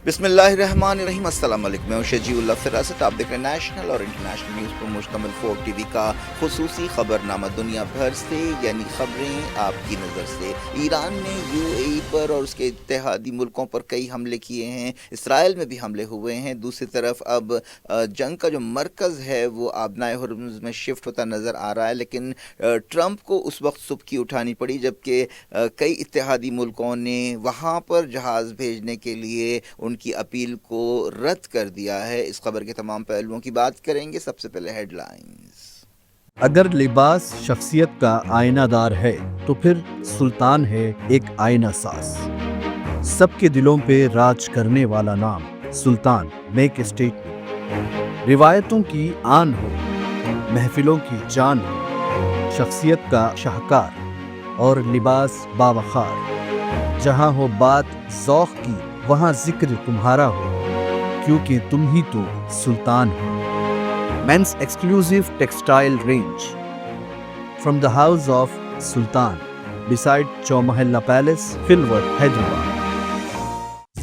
بسم اللہ الرحمن الرحیم، السلام علیکم، میں ہوں شجیع اللہ فراست۔ آپ دیکھ رہے ہیں نیشنل اور انٹرنیشنل نیوز پر مشتمل 4 ٹی وی کا خصوصی خبر نامہ دنیا بھر سے، یعنی خبریں آپ کی نظر سے۔ ایران نے UAE پر اور اس کے اتحادی ملکوں پر کئی حملے کیے ہیں، اسرائیل میں بھی حملے ہوئے ہیں۔ دوسری طرف اب جنگ کا جو مرکز ہے وہ آبنائے ہرمز میں شفٹ ہوتا نظر آ رہا ہے، لیکن ٹرمپ کو اس وقت سبکی اٹھانی پڑی جبکہ کئی اتحادی ملکوں نے وہاں پر جہاز بھیجنے کے لیے ان کی اپیل کو رد کر دیا ہے۔ اس خبر کے تمام پہلوؤں کی بات کریں گے۔ سب سے پہلے ہیڈ لائنز۔ اگر لباس شخصیت کا آئینہ دار ہے تو پھر سلطان ہے ایک آئینہ ساز۔ سب کے دلوں پہ راج کرنے والا نام سلطان، میک اسٹیٹمنٹ۔ روایتوں کی آن ہو، محفلوں کی جان ہو، شخصیت کا شاہکار اور لباس باوقار۔ جہاں ہو بات ذوق کی وہاں ذکر تمہارا ہو، کیونکہ تم ہی تو سلطان ہو۔ Men's exclusive textile range from the house of Sultan beside Chowmahalla Palace, Filwar, Hyderabad.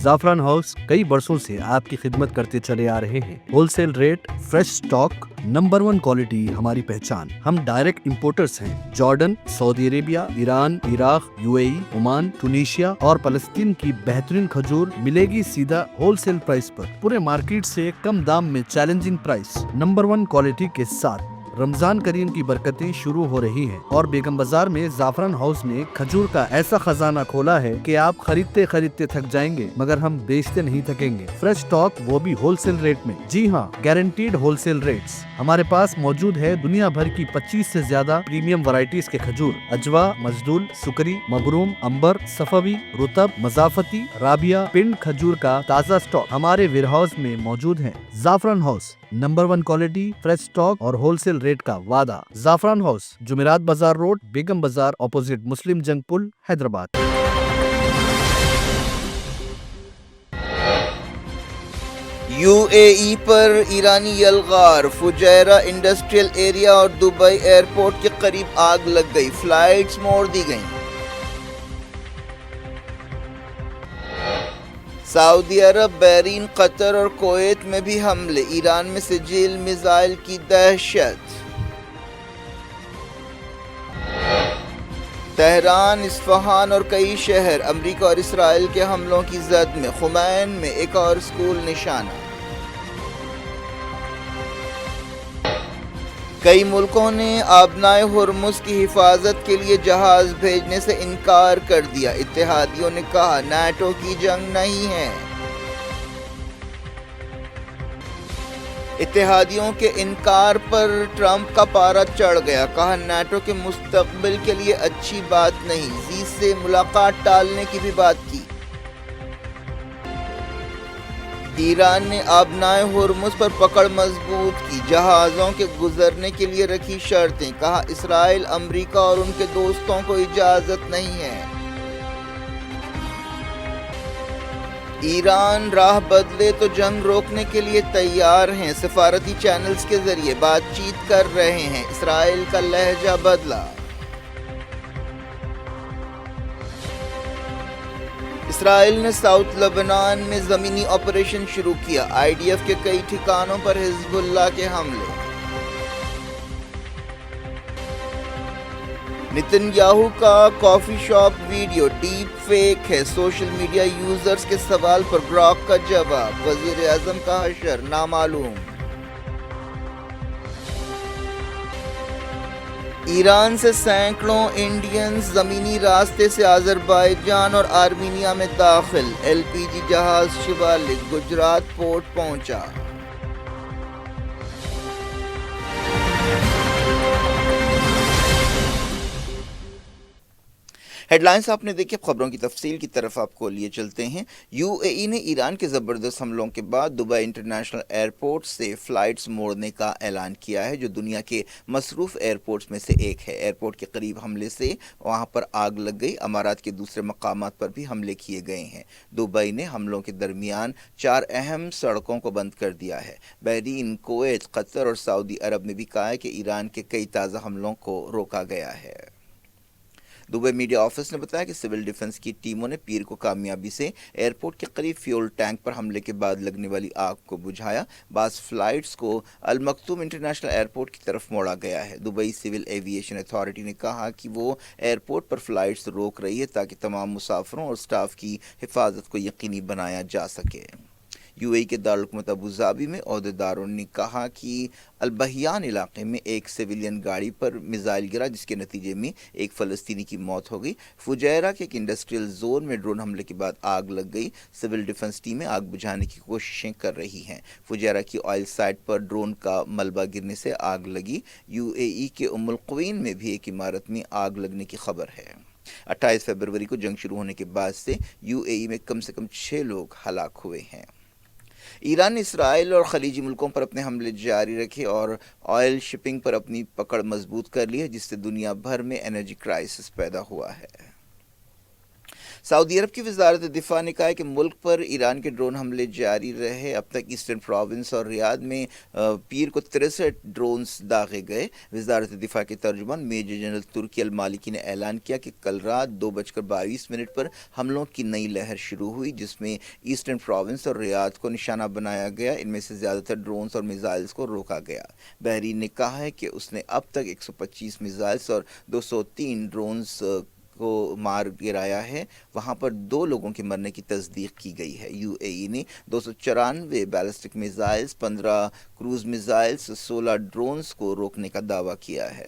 زعفران ہاؤس کئی برسوں سے آپ کی خدمت کرتے چلے آ رہے ہیں۔ Wholesale rate, fresh stock, number 1 quality ہماری پہچان۔ ہم ڈائریکٹ امپورٹرز ہیں۔ Jordan, Saudi Arabia, Iran, Iraq, UAE، Oman, Tunisia اور فلسطین کی بہترین کھجور ملے گی سیدھا ہول سیل پرائس پر، پورے مارکیٹ سے کم دام میں چیلنجنگ پرائس، نمبر 1 کوالٹی کے ساتھ۔ رمضان کریم کی برکتیں شروع ہو رہی ہیں اور بیگم بازار میں زعفران ہاؤس نے کھجور کا ایسا خزانہ کھولا ہے کہ آپ خریدتے خریدتے تھک جائیں گے مگر ہم بیچتے نہیں تھکیں گے۔ فریش سٹاک، وہ بھی ہول سیل ریٹ میں۔ جی ہاں، گارنٹیڈ ہول سیل ریٹس۔ ہمارے پاس موجود ہے دنیا بھر کی 25 سے زیادہ پریمیم ورائٹیز کے کھجور، اجوا، مجدول، سکری، مبروم، امبر، صفوی، رطب، مضافتی، رابیہ، پنڈ کھجور کا تازہ سٹاک ہمارے ویئر ہاؤس میں موجود ہے۔ زعفران house, number 1 quality, fresh stock اور ہول سیل ریٹ کا وعدہ۔ زعفران ہاؤس، جمعرات بازار روڈ، بیگم بازار، اپوزٹ مسلم جنگ پل، حیدرآباد۔ UAE پر ایرانی یلغار، فجیرہ انڈسٹریل ایریا اور دبئی ایئرپورٹ کے قریب آگ لگ گئی، فلائٹس موڑ دی گئیں۔ سعودی عرب، بحرین، قطر اور کویت میں بھی حملے، ایران میں سجل میزائل کی دہشت۔ تہران، اصفہان اور کئی شہر امریکہ اور اسرائیل کے حملوں کی زد میں، خمین میں ایک اور اسکول نشانہ۔ کئی ملکوں نے آبنائے ہرمز کی حفاظت کے لیے جہاز بھیجنے سے انکار کر دیا، اتحادیوں نے کہا نیٹو کی جنگ نہیں ہے۔ اتحادیوں کے انکار پر ٹرمپ کا پارا چڑھ گیا، کہا نیٹو کے مستقبل کے لیے اچھی بات نہیں، زی سے ملاقات ٹالنے کی بھی بات کی۔ ایران نے آبنائے ہرمز پر پکڑ مضبوط کی، جہازوں کے گزرنے کے لیے رکھی شرطیں، کہا اسرائیل، امریکہ اور ان کے دوستوں کو اجازت نہیں ہے۔ ایران راہ بدلے تو جنگ روکنے کے لیے تیار ہیں، سفارتی چینلز کے ذریعے بات چیت کر رہے ہیں، اسرائیل کا لہجہ بدلا۔ اسرائیل نے ساؤتھ لبنان میں زمینی آپریشن شروع کیا، IDF کے کئی ٹھکانوں پر حزب اللہ کے حملے۔ نتن یاہو کا coffee shop video deep fake ہے، سوشل میڈیا یوزرز کے سوال پر گراک کا جواب، وزیر اعظم کا حشر نامعلوم۔ ایران سے سینکڑوں انڈینز زمینی راستے سے آذربائیجان اور آرمینیا میں داخل، LPG جہاز شیوالک گجرات پورٹ پہنچا۔ ہیڈ لائنز آپ نے دیکھی، خبروں کی تفصیل کی طرف آپ کو لیے چلتے ہیں۔ UAE نے ایران کے زبردست حملوں کے بعد دبئی انٹرنیشنل ایئرپورٹ سے فلائٹس موڑنے کا اعلان کیا ہے، جو دنیا کے مصروف ایئرپورٹس میں سے ایک ہے۔ ایئرپورٹ کے قریب حملے سے وہاں پر آگ لگ گئی، امارات کے دوسرے مقامات پر بھی حملے کیے گئے ہیں۔ دبئی نے حملوں کے درمیان 4 اہم سڑکوں کو بند کر دیا ہے۔ بحرین، کویت، قطر اور سعودی عرب نے بھی کہا ہے کہ ایران کے کئی تازہ حملوں کو روکا گیا ہے۔ دبئی میڈیا آفس نے بتایا کہ سول ڈیفنس کی ٹیموں نے پیر کو کامیابی سے ایئرپورٹ کے قریب فیول ٹینک پر حملے کے بعد لگنے والی آگ کو بجھایا۔ بعض فلائٹس کو المکتوم انٹرنیشنل ایئرپورٹ کی طرف موڑا گیا ہے۔ دبئی سول ایویشن اتھارٹی نے کہا کہ وہ ایئرپورٹ پر فلائٹس روک رہی ہے تاکہ تمام مسافروں اور سٹاف کی حفاظت کو یقینی بنایا جا سکے۔ یو اے ای کے دارالحکومت ابوظہبی میں عہدیداروں نے کہا کہ البہیان علاقے میں ایک سویلین گاڑی پر میزائل گرا جس کے نتیجے میں ایک فلسطینی کی موت ہو گئی۔ فجیرہ کے ایک انڈسٹریل زون میں ڈرون حملے کے بعد آگ لگ گئی۔ سول ڈیفنس ٹیمیں آگ بجھانے کی کوششیں کر رہی ہیں۔ فجیرہ کی آئل سائٹ پر ڈرون کا ملبہ گرنے سے آگ لگی۔ یو اے ای کے ام القوین میں بھی ایک عمارت میں آگ لگنے کی خبر ہے۔ 28 فروری کو جنگ شروع ہونے کے بعد سے یو اے ای میں کم سے کم 6 لوگ ہلاک ہوئے ہیں۔ ایران نے اسرائیل اور خلیجی ملکوں پر اپنے حملے جاری رکھے اور آئل شپنگ پر اپنی پکڑ مضبوط کر لی ہے، جس سے دنیا بھر میں انرجی کرائسس پیدا ہوا ہے۔ سعودی عرب کی وزارت دفاع نے کہا ہے کہ ملک پر ایران کے ڈرون حملے جاری رہے۔ اب تک ایسٹرن پروونس اور ریاض میں پیر کو 63 ڈرونز داغے گئے۔ وزارت دفاع کے ترجمان میجر جنرل ترکی المالکی نے اعلان کیا کہ کل رات 2:22 پر حملوں کی نئی لہر شروع ہوئی، جس میں ایسٹرن پروونس اور ریاض کو نشانہ بنایا گیا۔ ان میں سے زیادہ تر ڈرونز اور میزائلز کو روکا گیا۔ بحرین نے کہا ہے کہ اس نے اب تک 125 میزائلز اور 203 ڈرونز کو مار گرایا ہے۔ وہاں پر 2 لوگوں کے مرنے کی تصدیق کی گئی ہے۔ یو اے ای نے 294 ballistic missiles, 15 cruise missiles, 16 drones کو روکنے کا دعویٰ کیا ہے۔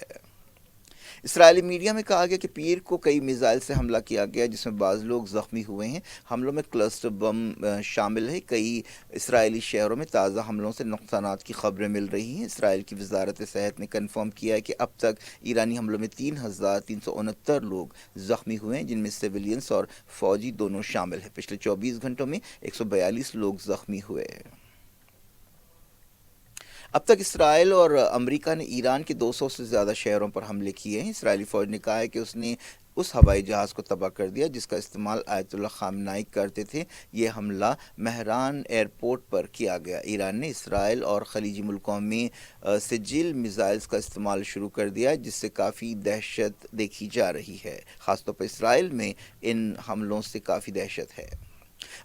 اسرائیلی میڈیا میں کہا گیا کہ پیر کو کئی میزائل سے حملہ کیا گیا، جس میں بعض لوگ زخمی ہوئے ہیں۔ حملوں میں کلسٹر بم شامل ہے۔ کئی اسرائیلی شہروں میں تازہ حملوں سے نقصانات کی خبریں مل رہی ہیں۔ اسرائیل کی وزارت صحت نے کنفرم کیا ہے کہ اب تک ایرانی حملوں میں 3,369 لوگ زخمی ہوئے ہیں، جن میں سویلینز اور فوجی دونوں شامل ہیں۔ پچھلے 24 گھنٹوں میں 142 لوگ زخمی ہوئے ہیں۔ اب تک اسرائیل اور امریکہ نے ایران کے 200 سے زیادہ شہروں پر حملے کیے ہیں۔ اسرائیلی فوج نے کہا ہے کہ اس نے اس ہوائی جہاز کو تباہ کر دیا جس کا استعمال آیت اللہ خامنائی کرتے تھے۔ یہ حملہ مہران ایئرپورٹ پر کیا گیا۔ ایران نے اسرائیل اور خلیجی ملکوں میں سجل میزائلز کا استعمال شروع کر دیا، جس سے کافی دہشت دیکھی جا رہی ہے۔ خاص طور پر اسرائیل میں ان حملوں سے کافی دہشت ہے۔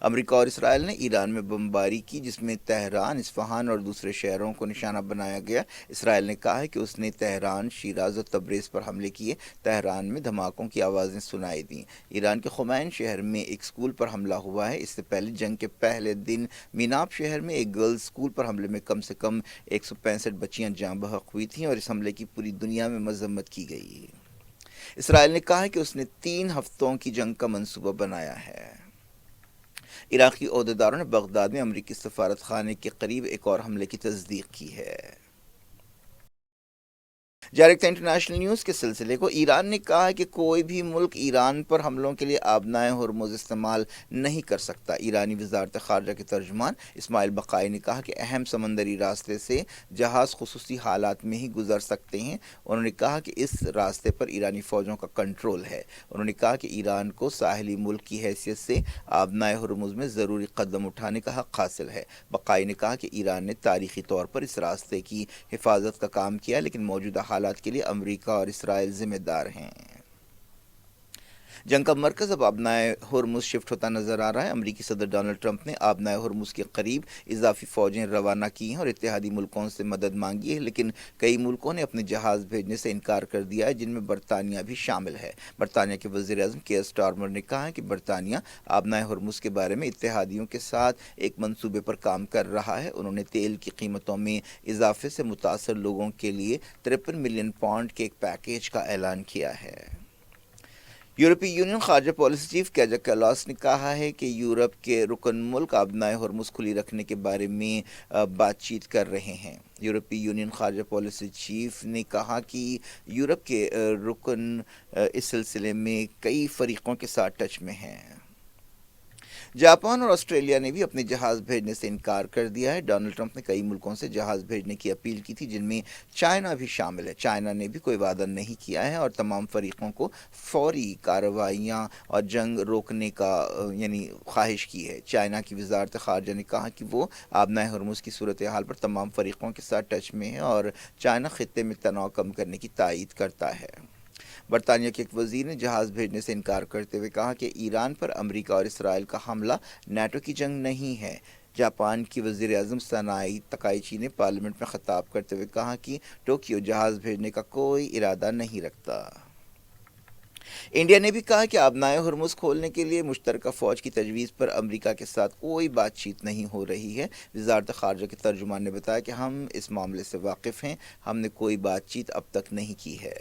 امریکہ اور اسرائیل نے ایران میں بمباری کی، جس میں تہران، اصفہان اور دوسرے شہروں کو نشانہ بنایا گیا۔ اسرائیل نے کہا ہے کہ اس نے تہران، شیراز اور تبریز پر حملے کیے۔ تہران میں دھماکوں کی آوازیں سنائی دیں۔ ایران کے خمین شہر میں ایک سکول پر حملہ ہوا ہے۔ اس سے پہلے جنگ کے پہلے دن میناب شہر میں ایک گرلز سکول پر حملے میں کم سے کم 165 بچیاں جاں بحق ہوئی تھیں اور اس حملے کی پوری دنیا میں مذمت کی گئی۔ اسرائیل نے کہا ہے کہ اس نے 3 ہفتوں کی جنگ کا منصوبہ بنایا ہے۔ عراقی عہدیداروں نے بغداد میں امریکی سفارت خانے کے قریب ایک اور حملے کی تصدیق کی ہے۔ جاری رکھتے ہیں انٹرنیشنل نیوز کے سلسلے کو۔ ایران نے کہا ہے کہ کوئی بھی ملک ایران پر حملوں کے لیے آبنائے ہرمز استعمال نہیں کر سکتا۔ ایرانی وزارت خارجہ کے ترجمان اسماعیل بقائی نے کہا کہ اہم سمندری راستے سے جہاز خصوصی حالات میں ہی گزر سکتے ہیں۔ انہوں نے کہا کہ اس راستے پر ایرانی فوجوں کا کنٹرول ہے۔ انہوں نے کہا کہ ایران کو ساحلی ملک کی حیثیت سے آبنائے ہرمز میں ضروری قدم اٹھانے کا حق حاصل ہے۔ بقائی نے کہا کہ ایران نے تاریخی طور پر اس راستے کی حفاظت کا کام کیا، لیکن موجودہ حالات کے لیے امریکہ اور اسرائیل ذمہ دار ہیں۔ جنگ کا مرکز اب آبنائے ہرمز شفٹ ہوتا نظر آ رہا ہے۔ امریکی صدر ڈونلڈ ٹرمپ نے آبنائے ہرمز کے قریب اضافی فوجیں روانہ کی ہیں اور اتحادی ملکوں سے مدد مانگی ہے، لیکن کئی ملکوں نے اپنے جہاز بھیجنے سے انکار کر دیا ہے، جن میں برطانیہ بھی شامل ہے۔ برطانیہ کے وزیر اعظم کیئر سٹارمر نے کہا ہے کہ برطانیہ آبنائے ہرمز کے بارے میں اتحادیوں کے ساتھ ایک منصوبے پر کام کر رہا ہے۔ انہوں نے تیل کی قیمتوں میں اضافے سے متاثر لوگوں کے لیے 53 ملین پاؤنڈ کے ایک پیکیج کا اعلان کیا ہے۔ یورپی یونین خارجہ پالیسی چیف کیجا کیلاس نے کہا ہے کہ یورپ کے رکن ملک آبنائے ہرمز کھلی رکھنے کے بارے میں بات چیت کر رہے ہیں۔ یورپی یونین خارجہ پالیسی چیف نے کہا کہ یورپ کے رکن اس سلسلے میں کئی فریقوں کے ساتھ ٹچ میں ہیں۔ جاپان اور آسٹریلیا نے بھی اپنے جہاز بھیجنے سے انکار کر دیا ہے۔ ڈونلڈ ٹرمپ نے کئی ملکوں سے جہاز بھیجنے کی اپیل کی تھی، جن میں چائنا بھی شامل ہے۔ چائنا نے بھی کوئی وعدہ نہیں کیا ہے اور تمام فریقوں کو فوری کارروائیاں اور جنگ روکنے کا خواہش کی ہے۔ چائنا کی وزارت خارجہ نے کہا کہ وہ آبنائے ہرمز کی صورتحال پر تمام فریقوں کے ساتھ ٹچ میں ہے اور چائنا خطے میں تناؤ کم کرنے کی تائید کرتا ہے۔ برطانیہ کے ایک وزیر نے جہاز بھیجنے سے انکار کرتے ہوئے کہا کہ ایران پر امریکہ اور اسرائیل کا حملہ نیٹو کی جنگ نہیں ہے۔ جاپان کی وزیر اعظم سانائی تکائیچی نے پارلیمنٹ میں خطاب کرتے ہوئے کہا کہ ٹوکیو جہاز بھیجنے کا کوئی ارادہ نہیں رکھتا۔ انڈیا نے بھی کہا کہ آبنائے ہرمز کھولنے کے لیے مشترکہ فوج کی تجویز پر امریکہ کے ساتھ کوئی بات چیت نہیں ہو رہی ہے۔ وزارت خارجہ کے ترجمان نے بتایا کہ ہم اس معاملے سے واقف ہیں، ہم نے کوئی بات چیت اب تک نہیں کی ہے۔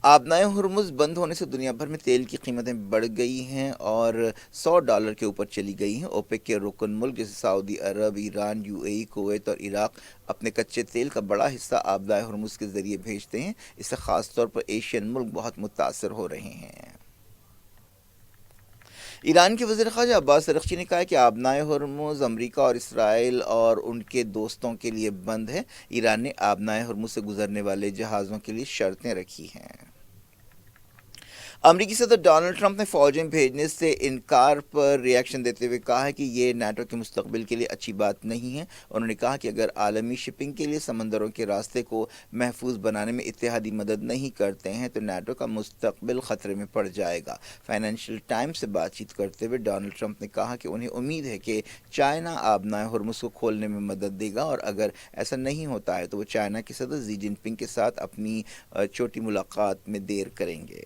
آبنائے ہرمز بند ہونے سے دنیا بھر میں تیل کی قیمتیں بڑھ گئی ہیں اور $100 کے اوپر چلی گئی ہیں۔ اوپیک کے رکن ملک جیسے سعودی عرب، ایران، UAE، کویت اور عراق اپنے کچے تیل کا بڑا حصہ آبنائے ہرمز کے ذریعے بھیجتے ہیں۔ اس سے خاص طور پر ایشین ملک بہت متاثر ہو رہے ہیں۔ ایران کے وزیر خارجہ عباس ارغچی نے کہا کہ آبنائے ہرمز امریکہ اور اسرائیل اور ان کے دوستوں کے لیے بند ہے۔ ایران نے آبنائے ہرمز سے گزرنے والے جہازوں کے لیے شرطیں رکھی ہیں۔ امریکی صدر ڈونلڈ ٹرمپ نے فوجیں بھیجنے سے انکار پر ری ایکشن دیتے ہوئے کہا ہے کہ یہ نیٹو کے مستقبل کے لیے اچھی بات نہیں ہے۔ انہوں نے کہا کہ اگر عالمی شپنگ کے لیے سمندروں کے راستے کو محفوظ بنانے میں اتحادی مدد نہیں کرتے ہیں تو نیٹو کا مستقبل خطرے میں پڑ جائے گا۔ فائنینشیل ٹائمز سے بات چیت کرتے ہوئے ڈونلڈ ٹرمپ نے کہا کہ انہیں امید ہے کہ چائنا آبنائے ہرمز کو کھولنے میں مدد دے گا اور اگر ایسا نہیں ہوتا ہے تو وہ چائنا کے صدر ژی جن پنگ کے ساتھ اپنی چھوٹی ملاقات میں دیر کریں گے۔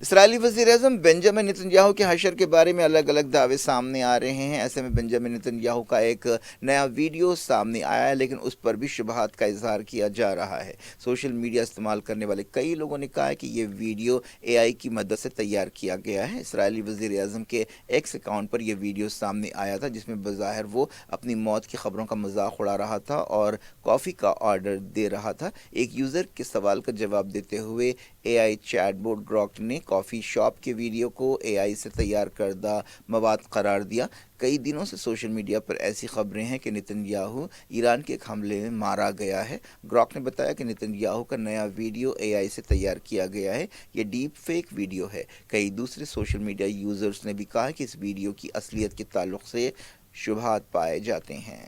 اسرائیلی وزیر اعظم بنجامن نیتن یاہو کے حشر کے بارے میں الگ الگ دعوے سامنے آ رہے ہیں۔ ایسے میں بنجامن نیتن یاہو کا ایک نیا ویڈیو سامنے آیا ہے لیکن اس پر بھی شبہات کا اظہار کیا جا رہا ہے۔ سوشل میڈیا استعمال کرنے والے کئی لوگوں نے کہا ہے کہ یہ ویڈیو AI کی مدد سے تیار کیا گیا ہے۔ اسرائیلی وزیر اعظم کے ایکس اکاؤنٹ پر یہ ویڈیو سامنے آیا تھا جس میں بظاہر وہ اپنی موت کی خبروں کا مذاق اڑا رہا تھا اور کافی کا آرڈر دے رہا تھا۔ ایک یوزر کے سوال کا جواب دیتے ہوئے AI چیٹ بوٹ گراک نے کافی شاپ کے ویڈیو کو AI سے تیار کردہ مواد قرار دیا۔ کئی دنوں سے سوشل میڈیا پر ایسی خبریں ہیں کہ نیتن یاہو ایران کے ایک حملے میں مارا گیا ہے۔ گراک نے بتایا کہ نیتن یاہو کا نیا ویڈیو AI سے تیار کیا گیا ہے۔ یہ ڈیپ فیک ویڈیو ہے۔ کئی دوسرے سوشل میڈیا یوزرز نے بھی کہا کہ اس ویڈیو کی اصلیت کے تعلق سے شبہات پائے جاتے ہیں۔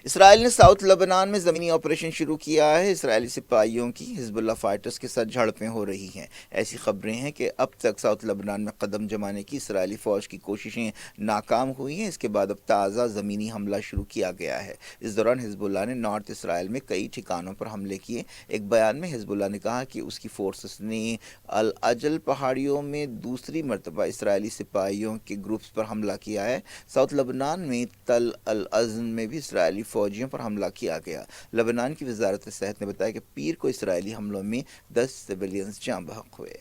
اسرائیل نے ساؤتھ لبنان میں زمینی آپریشن شروع کیا ہے۔ اسرائیلی سپاہیوں کی حزب اللہ فائٹرز کے ساتھ جھڑپیں ہو رہی ہیں۔ ایسی خبریں ہیں کہ اب تک ساؤتھ لبنان میں قدم جمانے کی اسرائیلی فوج کی کوششیں ناکام ہوئی ہیں۔ اس کے بعد اب تازہ زمینی حملہ شروع کیا گیا ہے۔ اس دوران حزب اللہ نے نارتھ اسرائیل میں کئی ٹھکانوں پر حملے کیے۔ ایک بیان میں حزب اللہ نے کہا کہ اس کی فورسز نے العجل پہاڑیوں میں دوسری مرتبہ اسرائیلی سپاہیوں کے گروپس پر حملہ کیا ہے۔ ساؤتھ لبنان میں تل العزن میں بھی اسرائیلی فوجیوں پر حملہ کیا گیا۔ لبنان کی وزارت صحت نے بتایا کہ پیر کو اسرائیلی حملوں میں 10 سویلینز جاں بحق ہوئے۔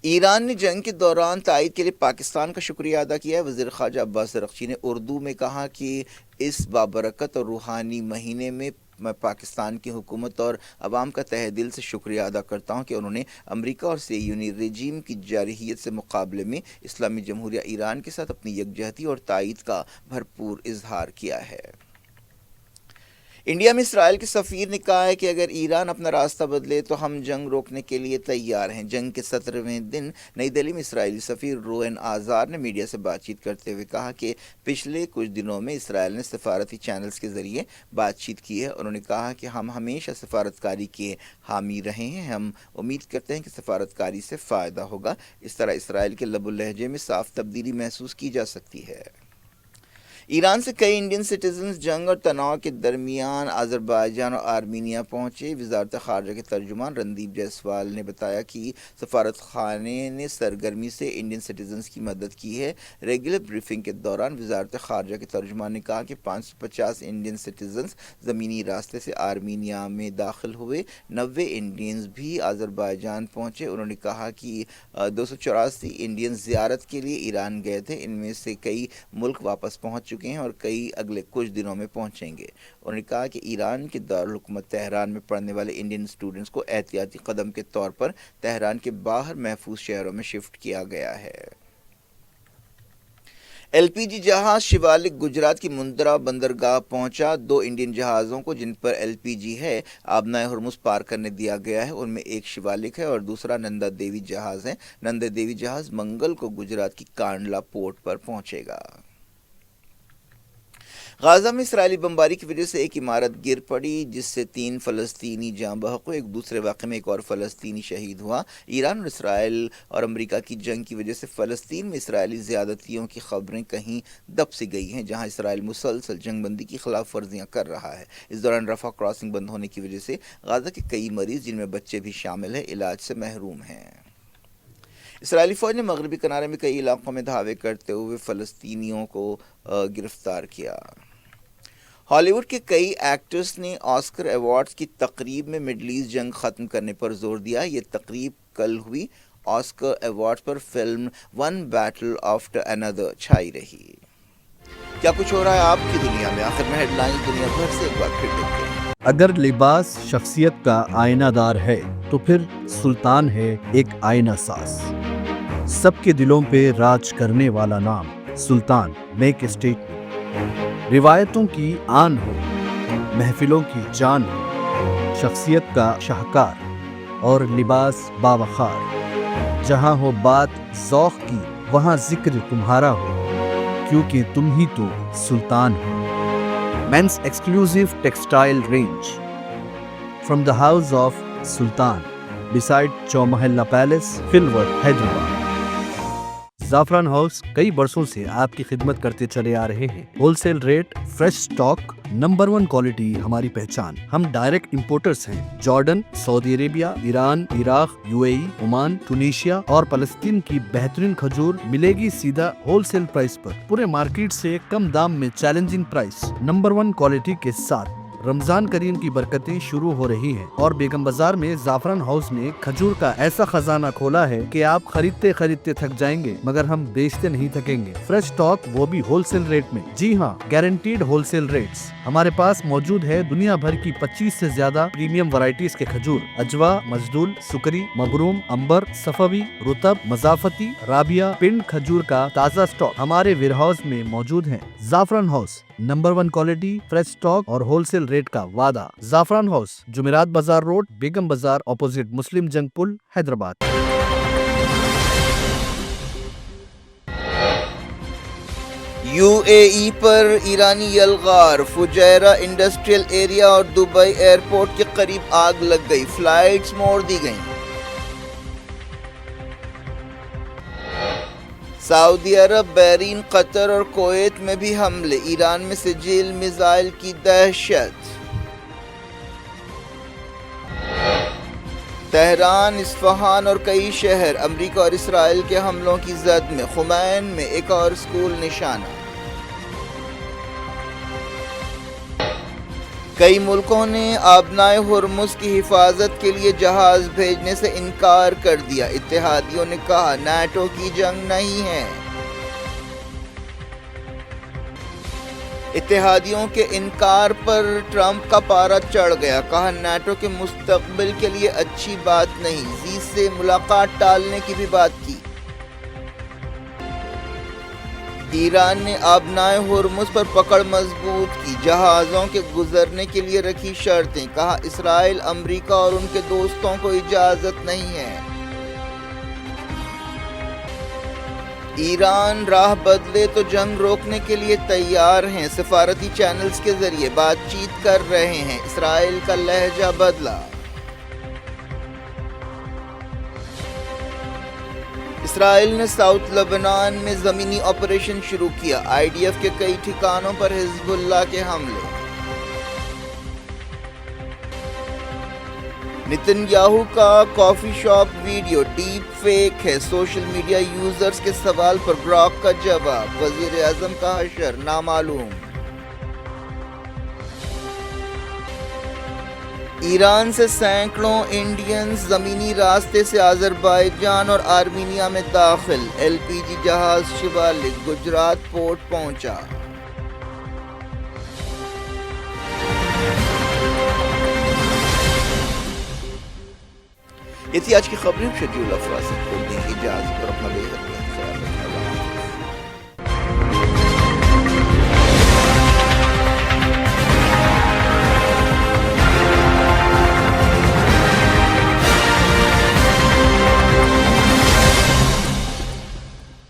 ایران نے جنگ کے دوران تائید کے لیے پاکستان کا شکریہ ادا کیا ہے۔ وزیر خارجہ عباس ارغچی نے اردو میں کہا کہ اس بابرکت اور روحانی مہینے میں پاکستان کی حکومت اور عوام کا تہہ دل سے شکریہ ادا کرتا ہوں کہ انہوں نے امریکہ اور صہیونی رجیم کی جارحیت سے مقابلے میں اسلامی جمہوریہ ایران کے ساتھ اپنی یکجہتی اور تائید کا بھرپور اظہار کیا ہے۔ انڈیا میں اسرائیل کے سفیر نے کہا ہے کہ اگر ایران اپنا راستہ بدلے تو ہم جنگ روکنے کے لیے تیار ہیں۔ جنگ کے 17ویں دن نئی دہلی میں اسرائیلی سفیر روئن آزار نے میڈیا سے بات چیت کرتے ہوئے کہا کہ پچھلے کچھ دنوں میں اسرائیل نے سفارتی چینلز کے ذریعے بات چیت کی ہے۔ انہوں نے کہا کہ ہم ہمیشہ سفارتکاری کے حامی رہے ہیں۔ ہم امید کرتے ہیں کہ سفارتکاری سے فائدہ ہوگا۔ اس طرح اسرائیل کے لب و لہجے میں صاف تبدیلی محسوس کی جا سکتی ہے۔ ایران سے کئی انڈین سٹیزنز جنگ اور تناؤ کے درمیان آذربائیجان اور آرمینیا پہنچے۔ وزارت خارجہ کے ترجمان رندیپ جیسوال نے بتایا کہ سفارت خانے نے سرگرمی سے انڈین سٹیزنز کی مدد کی ہے۔ ریگولر بریفنگ کے دوران وزارت خارجہ کے ترجمان نے کہا کہ 550 انڈین سٹیزنز زمینی راستے سے آرمینیا میں داخل ہوئے۔ 90 انڈینز بھی آذربائیجان پہنچے۔ انہوں نے کہا کہ 284 انڈین زیارت کے لیے ایران گئے تھے۔ ان میں سے کئی ملک واپس پہنچ چکے ہیں اور کئی اگلے کچھ دنوں میں پہنچیں گے۔ انہوں نے کہا کہ ایران کے دارالحکومت تہران میں پڑھنے والے انڈین اسٹوڈنٹس کو احتیاطی قدم کے طور پر تہران کے باہر محفوظ شہروں میں شفٹ کیا گیا ہے۔ LPG جہاز شیوالک گجرات کی مندرا بندرگاہ پہنچا۔ 2 انڈین جہازوں کو جن پر LPG ہے آبنائے ہرمز پار کرنے دیا گیا ہے۔ ان میں ایک شیوالک ہے اور دوسرا نندا دیوی جہاز ہے۔ نندا دیوی جہاز منگل کو گجرات کی کانڈلا پورٹ پر پہنچے گا۔ غازہ میں اسرائیلی بمباری کی وجہ سے ایک عمارت گر پڑی جس سے 3 فلسطینی جاں بحق ہوئے۔ ایک دوسرے واقعے میں ایک اور فلسطینی شہید ہوا۔ ایران اور اسرائیل اور امریکہ کی جنگ کی وجہ سے فلسطین میں اسرائیلی زیادتیوں کی خبریں کہیں دب سی گئی ہیں، جہاں اسرائیل مسلسل جنگ بندی کی خلاف ورزیاں کر رہا ہے۔ اس دوران رفح کراسنگ بند ہونے کی وجہ سے غازہ کے کئی مریض جن میں بچے بھی شامل ہیں علاج سے محروم ہیں۔ اسرائیلی فوج نے مغربی کنارے میں کئی علاقوں میں دھاوے کرتے ہوئے فلسطینیوں کو گرفتار کیا۔ ہالی ووڈ کے کئی ایکٹرز نے آسکر ایوارڈز کی تقریب میں مڈل ایسٹ جنگ ختم کرنے پر زور دیا۔ یہ تقریب کل ہوئی۔ آسکر ایوارڈز پر film one battle after another چھائی رہی۔ کیا کچھ ہو رہا ہے آپ کی دنیا میں؟ آخر میں ہیڈ لائنز دنیا بھر سے ایک بار پھر دیکھتے ہیں۔ اگر لباس شخصیت کا آئینہ دار ہے تو پھر سلطان ہے ایک آئینہ ساز۔ سب کے دلوں پہ راج کرنے والا نام سلطان میک اسٹیٹمنٹ۔ روایتوں کی آن ہو، محفلوں کی جان ہو، شخصیت کا شاہکار اور لباس باوقار۔ جہاں ہو بات ذوق کی وہاں ذکر تمہارا ہو، کیونکہ تم ہی تو سلطان ہو۔ Men's exclusive textile range from the house of Sultan beside Chowmahalla palace فلورڈ حیدرآباد۔ زعفران ہاؤس کئی برسوں سے آپ کی خدمت کرتے چلے آ رہے ہیں۔ Wholesale rate, fresh stock, number 1 quality ہماری پہچان۔ ہم ڈائریکٹ امپورٹرز ہیں۔ Jordan, Saudi Arabia, Iran, Iraq, UAE، Oman, Tunisia اور فلسطین کی بہترین کھجور ملے گی سیدھا ہول سیل پرائس پر، پورے مارکیٹ سے کم دام میں چیلنجنگ پرائس، نمبر 1 کوالٹی کے ساتھ۔ رمضان کریم کی برکتیں شروع ہو رہی ہیں اور بیگم بازار میں زعفران ہاؤس نے کھجور کا ایسا خزانہ کھولا ہے کہ آپ خریدتے خریدتے تھک جائیں گے مگر ہم بیچتے نہیں تھکیں گے۔ فریش سٹاک، وہ بھی ہول سیل ریٹ میں۔ جی ہاں، گارنٹیڈ ہول سیل ریٹس۔ ہمارے پاس موجود ہے دنیا بھر کی 25 سے زیادہ پریمیم ورائٹیز کے کھجور، اجوا، مجدول، سکری، مبروم، امبر، صفوی، رطب، مضافتی، رابیہ، پنڈ کھجور کا تازہ سٹاک ہمارے ویئر ہاؤس میں موجود ہے۔ زعفران house, number 1 quality, fresh stock اور ہول سیل ریٹ کا وعدہ۔ زعفران ہاؤس، جمعرات بازار روڈ، بیگم بازار، اپوزٹ مسلم جنگ پل، حیدرآباد۔ UAE پر ایرانی یلغار، فجیرہ انڈسٹریل ایریا اور دبئی ایئرپورٹ کے قریب آگ لگ گئی، فلائٹس موڑ دی گئیں۔ سعودی عرب، بحرین، قطر اور کویت میں بھی حملے، ایران میں سجل میزائل کی دہشت۔ تہران، اصفہان اور کئی شہر امریکہ اور اسرائیل کے حملوں کی زد میں، خمین میں ایک اور اسکول نشانہ۔ کئی ملکوں نے آبنائے ہرمز کی حفاظت کے لیے جہاز بھیجنے سے انکار کر دیا، اتحادیوں نے کہا نیٹو کی جنگ نہیں ہے۔ اتحادیوں کے انکار پر ٹرمپ کا پارا چڑھ گیا، کہا نیٹو کے مستقبل کے لیے اچھی بات نہیں، زی سے ملاقات ٹالنے کی بھی بات کی۔ ایران نے آبنائے ہرمز پر پکڑ مضبوط کی، جہازوں کے گزرنے کے لیے رکھی شرطیں، کہا اسرائیل، امریکہ اور ان کے دوستوں کو اجازت نہیں ہے۔ ایران راہ بدلے تو جنگ روکنے کے لیے تیار ہیں، سفارتی چینلز کے ذریعے بات چیت کر رہے ہیں، اسرائیل کا لہجہ بدلا۔ اسرائیل نے ساؤتھ لبنان میں زمینی آپریشن شروع کیا، IDF کے کئی ٹھکانوں پر حزب اللہ کے حملے۔ نتن یاہو کا coffee shop video deep fake ہے، سوشل میڈیا یوزرز کے سوال پر گراک کا جواب، وزیر اعظم کا حشر نامعلوم۔ ایران سے سینکڑوں انڈینز زمینی راستے سے آذربائیجان اور آرمینیا میں داخل، LPG جہاز شیوالک گجرات پورٹ پہنچا۔ یہ تھی آج کی خبریں، شیڈیول افراد سے کھول دیں گے اجازت اور اپنا بے حد